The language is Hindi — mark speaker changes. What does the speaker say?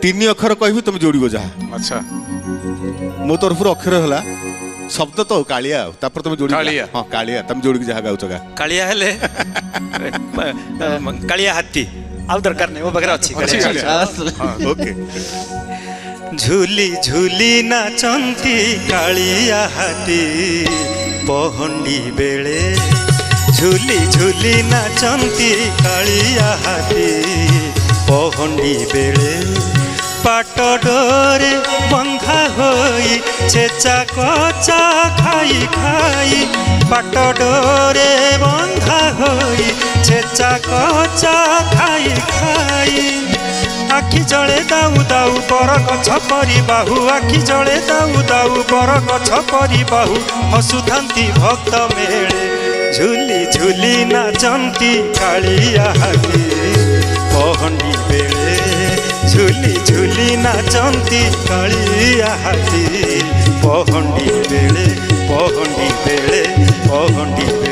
Speaker 1: तीन अक्षर कहि तुम जोड़ो जहाँ
Speaker 2: अच्छा
Speaker 1: मो तरफ अक्षर है शब्द तो कालिया तापर तुम जोड़ी
Speaker 2: कालिया।
Speaker 1: हाँ कालिया तुम जोड़ी जहाँ गाउच गा
Speaker 3: कालिया हेले कालिया हाथी आउ दरकार नहीं वो बगैर अच्छी
Speaker 2: अच्छी
Speaker 3: कालिया।
Speaker 2: कालिया।
Speaker 1: ओके
Speaker 3: झूली झूली नाचंती कालिया हाथी पहंडी बेले झूली झूली नाचंती कालिया हाथी पहंडी बेले पाट डोरे बंधा होई चेचा कचा खाई खाई पाट डोरे बंधा होई चेचा कचा खाई खाई आखि जले दाऊ दाऊ बर गछ परी बाहु आखि जले दाऊ दाऊ बर गछ परी बाहु हसुथांती भक्त मेले झूली झूली नाचंती कालिया हाथी पहंडी बेले झूली झूली नाचंती कालिया हाथी पहंडी बेले पहंडी बेले पहंडी